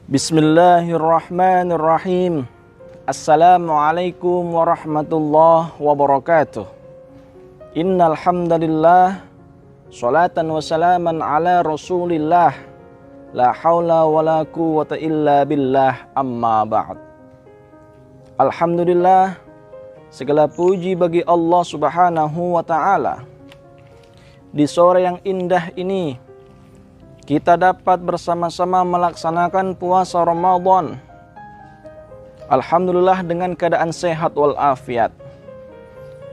Bismillahirrahmanirrahim. Assalamualaikum warahmatullahi wabarakatuh. Innal hamdalillah, sholatan wa salaman ala Rasulillah. La haula wala quwwata illa billah, amma ba'd. Alhamdulillah, segala puji bagi Allah Subhanahu wa taala. Di sore yang indah ini kita dapat bersama-sama melaksanakan puasa Ramadan. Alhamdulillah dengan keadaan sehat walafiat.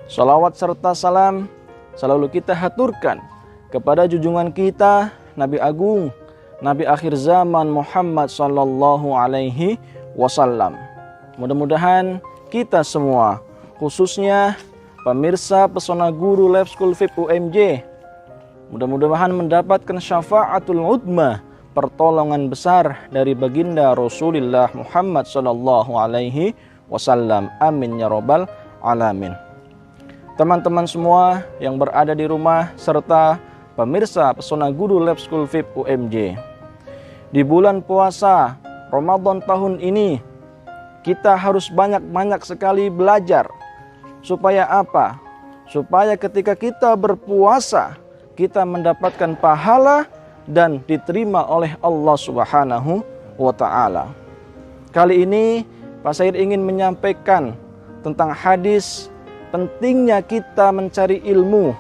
Salawat serta salam selalu kita haturkan kepada junjungan kita, Nabi Agung, Nabi akhir zaman Muhammad sallallahu alaihi wasallam. Mudah-mudahan kita semua, khususnya pemirsa Pesona Guru Live School VIP UMJ, mudah-mudahan mendapatkan syafaatul udma, pertolongan besar dari baginda Rasulullah Muhammad sallallahu alaihi wasallam. Amin ya rabbal alamin. Teman-teman semua yang berada di rumah serta pemirsa Pesona Guru Live School VIP UMJ, di bulan puasa Ramadan tahun ini kita harus banyak-banyak sekali belajar. Supaya apa? Supaya ketika kita berpuasa kita mendapatkan pahala dan diterima oleh Allah Subhanahu wa taala. Kali ini Pak Said ingin menyampaikan tentang hadis pentingnya kita mencari ilmu.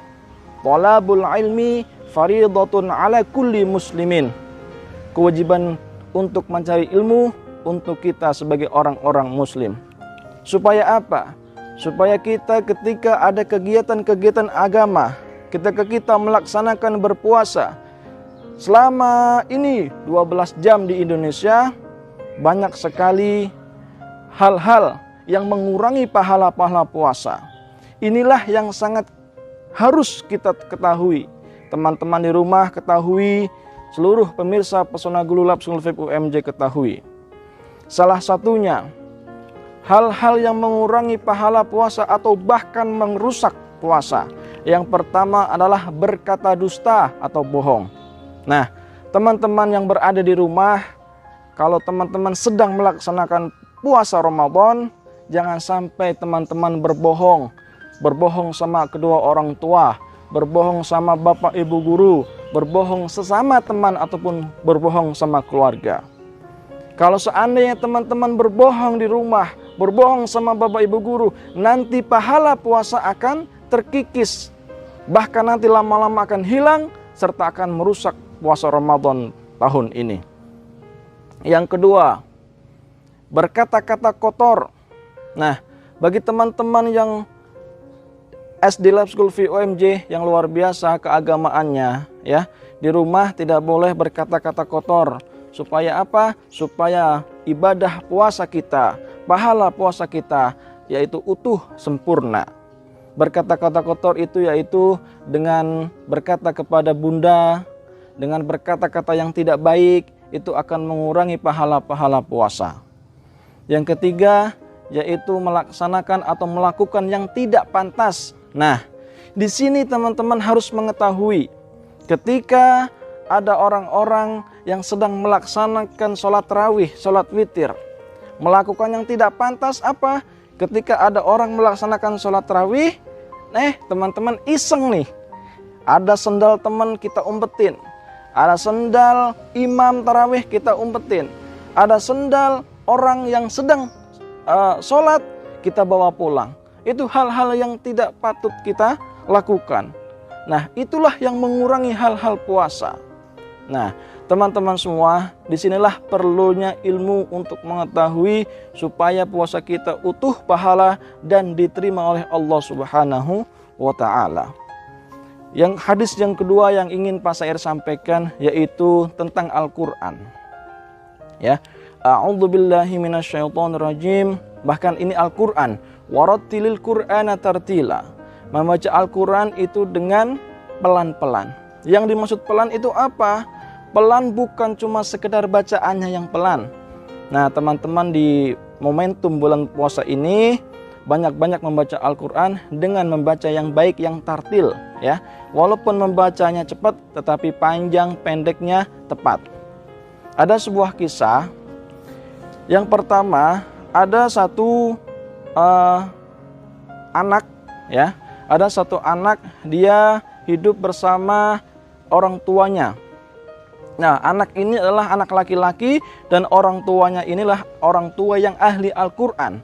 Thalabul ilmi fariidatun ala kulli muslimin. Kewajiban untuk mencari ilmu untuk kita sebagai orang-orang muslim. Supaya apa? Supaya kita ketika ada kegiatan-kegiatan agama, ketika kita melaksanakan berpuasa selama ini 12 jam di Indonesia, banyak sekali hal-hal yang mengurangi pahala-pahala puasa. Inilah yang sangat harus kita ketahui. Teman-teman di rumah ketahui, seluruh pemirsa Pesona Guru Live School VIP UMJ ketahui. Salah satunya, hal-hal yang mengurangi pahala puasa atau bahkan merusak puasa. Yang pertama adalah berkata dusta atau bohong. Nah, teman-teman yang berada di rumah, kalau teman-teman sedang melaksanakan puasa Ramadan, jangan sampai teman-teman berbohong. Berbohong sama kedua orang tua, berbohong sama bapak ibu guru, berbohong sesama teman ataupun berbohong sama keluarga. Kalau seandainya teman-teman berbohong di rumah, berbohong sama bapak ibu guru, nanti pahala puasa akan terkikis. Bahkan nanti lama-lama akan hilang serta akan merusak puasa Ramadan tahun ini. Yang kedua, berkata-kata kotor. Nah, bagi teman-teman yang SD Live School VIP UMJ yang luar biasa keagamaannya, ya, di rumah tidak boleh berkata-kata kotor. Supaya apa? Supaya ibadah puasa kita, pahala puasa kita yaitu utuh sempurna. Berkata-kata kotor itu yaitu dengan berkata kepada bunda, dengan berkata-kata yang tidak baik, itu akan mengurangi pahala-pahala puasa. Yang ketiga yaitu melaksanakan atau melakukan yang tidak pantas. Nah, di sini teman-teman harus mengetahui ketika ada orang-orang yang sedang melaksanakan sholat tarawih, sholat witir, melakukan yang tidak pantas apa? Ketika ada orang melaksanakan sholat tarawih, teman-teman iseng nih, ada sendal teman kita umpetin, ada sendal imam tarawih kita umpetin, ada sendal orang yang sedang sholat kita bawa pulang. Itu hal-hal yang tidak patut kita lakukan. Nah, itulah yang mengurangi hal-hal puasa. Nah, teman-teman semua, disinilah perlunya ilmu untuk mengetahui supaya puasa kita utuh pahala dan diterima oleh Allah Subhanahu wa taala. Yang hadis yang kedua yang ingin Pak Sair sampaikan yaitu tentang Al-Qur'an. Ya. A'udzubillahi minasyaitonirrajim. Bahkan ini Al-Qur'an, warattilil Qur'ana tartila. Membaca Al-Qur'an itu dengan pelan-pelan. Yang dimaksud pelan itu apa? Pelan bukan cuma sekedar bacaannya yang pelan. Nah, teman-teman di momentum bulan puasa ini banyak-banyak membaca Al-Quran dengan membaca yang baik, yang tartil, ya. Walaupun membacanya cepat, tetapi panjang pendeknya tepat. Ada sebuah kisah Yang pertama, ada satu anak, ya, ada satu anak, dia hidup bersama orang tuanya. Nah, anak ini adalah anak laki-laki dan orang tuanya inilah orang tua yang ahli Al-Quran.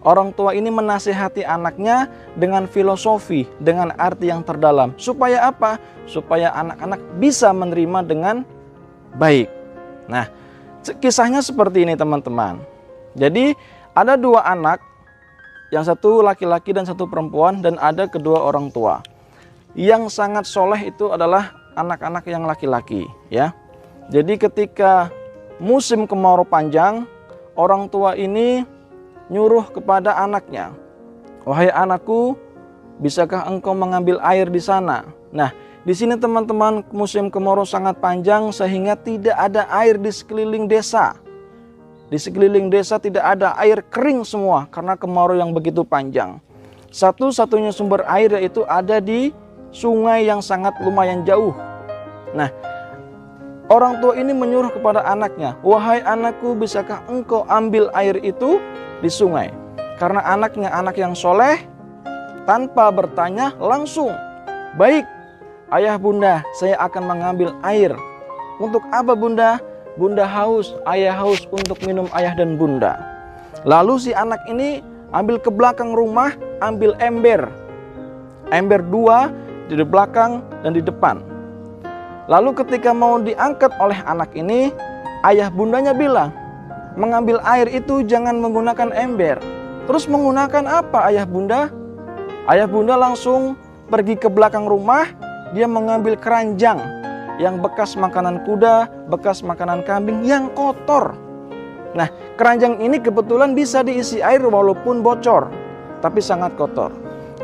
Orang tua ini menasihati anaknya dengan filosofi, dengan arti yang terdalam. Supaya apa? Supaya anak-anak bisa menerima dengan baik. Nah, kisahnya seperti ini teman-teman. Jadi ada dua anak, yang satu laki-laki dan satu perempuan, dan ada kedua orang tua. Yang sangat soleh itu adalah anak-anak yang laki-laki, ya. Jadi ketika musim kemarau panjang, orang tua ini nyuruh kepada anaknya, "Wahai anakku, bisakah engkau mengambil air di sana?" Nah, di sini teman-teman, musim kemarau sangat panjang sehingga tidak ada air di sekeliling desa. Di sekeliling desa tidak ada air, kering semua karena kemarau yang begitu panjang. Satu-satunya sumber air yaitu ada di sungai yang sangat lumayan jauh. Nah, orang tua ini menyuruh kepada anaknya, "Wahai anakku, bisakah engkau ambil air itu di sungai?" Karena anaknya anak yang soleh, tanpa bertanya langsung, "Baik, ayah bunda, saya akan mengambil air." "Untuk apa bunda?" "Bunda haus, ayah haus, untuk minum ayah dan bunda." Lalu si anak ini ambil ke belakang rumah, ambil ember. Ember dua di belakang dan di depan. Lalu ketika mau diangkat oleh anak ini, ayah bundanya bilang, "Mengambil air itu jangan menggunakan ember." "Terus menggunakan apa ayah bunda?" Ayah bunda langsung pergi ke belakang rumah, dia mengambil keranjang yang bekas makanan kuda, bekas makanan kambing yang kotor. Nah, keranjang ini kebetulan bisa diisi air walaupun bocor, tapi sangat kotor.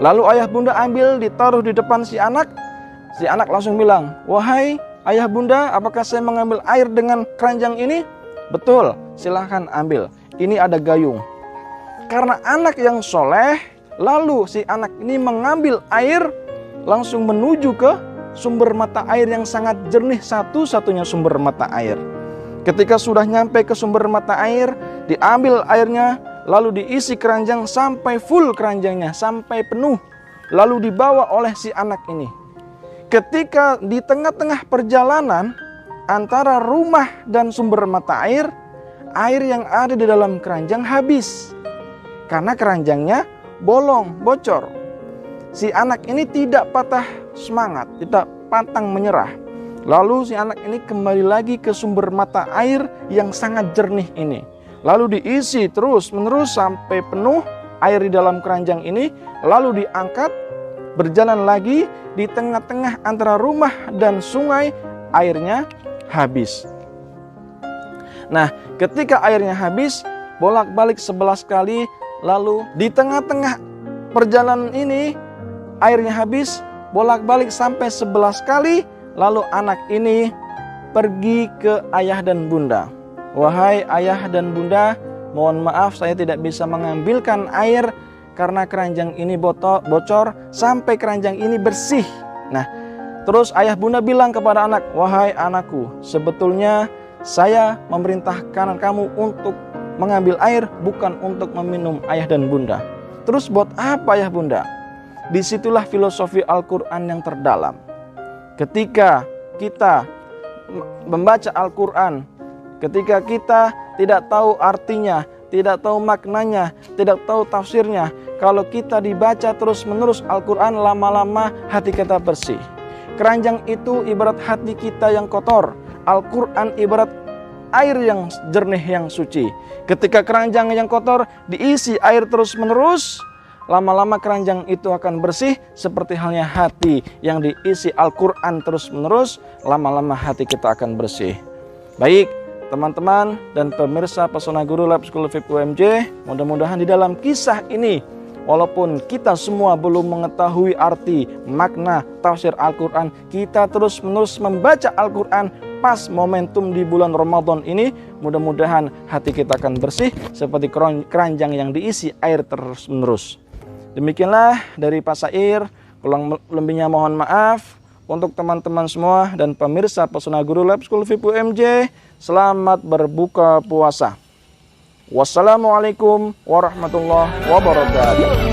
Lalu ayah bunda ambil, ditaruh di depan si anak. Si anak langsung bilang, "Wahai ayah bunda, apakah saya mengambil air dengan keranjang ini?" "Betul, silahkan ambil. Ini ada gayung." Karena anak yang soleh, lalu si anak ini mengambil air langsung menuju ke sumber mata air yang sangat jernih, satu-satunya sumber mata air. Ketika sudah nyampe ke sumber mata air, diambil airnya, lalu diisi keranjang sampai full keranjangnya, sampai penuh, lalu dibawa oleh si anak ini. Ketika di tengah-tengah perjalanan antara rumah dan sumber mata air, air yang ada di dalam keranjang habis. Karena keranjangnya bolong, bocor. Si anak ini tidak patah semangat, tidak pantang menyerah. Lalu si anak ini kembali lagi ke sumber mata air yang sangat jernih ini. Lalu diisi terus-menerus sampai penuh air di dalam keranjang ini. Lalu diangkat, berjalan lagi di tengah-tengah antara rumah dan sungai, airnya habis. Nah, ketika airnya habis, bolak-balik 11 kali, lalu di tengah-tengah perjalanan ini, airnya habis, bolak-balik sampai 11 kali, lalu anak ini pergi ke ayah dan bunda. "Wahai ayah dan bunda, mohon maaf saya tidak bisa mengambilkan air karena keranjang ini bocor sampai keranjang ini bersih." Nah, terus ayah bunda bilang kepada anak, "Wahai anakku, sebetulnya saya memerintahkan kamu untuk mengambil air, bukan untuk meminum ayah dan bunda." "Terus buat apa ayah bunda?" Disitulah filosofi Al-Quran yang terdalam. Ketika kita membaca Al-Quran, ketika kita tidak tahu artinya, tidak tahu maknanya, tidak tahu tafsirnya, kalau kita dibaca terus-menerus Al-Quran, lama-lama hati kita bersih. Keranjang itu ibarat hati kita yang kotor. Al-Quran ibarat air yang jernih, yang suci. Ketika keranjang yang kotor diisi air terus-menerus, lama-lama keranjang itu akan bersih. Seperti halnya hati yang diisi Al-Quran terus-menerus, lama-lama hati kita akan bersih. Baik teman-teman dan pemirsa Pesona Guru Lab School VIP UMJ, mudah-mudahan di dalam kisah ini, walaupun kita semua belum mengetahui arti, makna, tafsir Al-Quran, kita terus-menerus membaca Al-Quran pas momentum di bulan Ramadan ini, mudah-mudahan hati kita akan bersih seperti keranjang yang diisi air terus-menerus. Demikianlah dari Pak Sair, kurang lebihnya mohon maaf. Untuk teman-teman semua dan pemirsa Pesona Guru Lab School VIP UMJ, selamat berbuka puasa. Wassalamualaikum warahmatullahi wabarakatuh.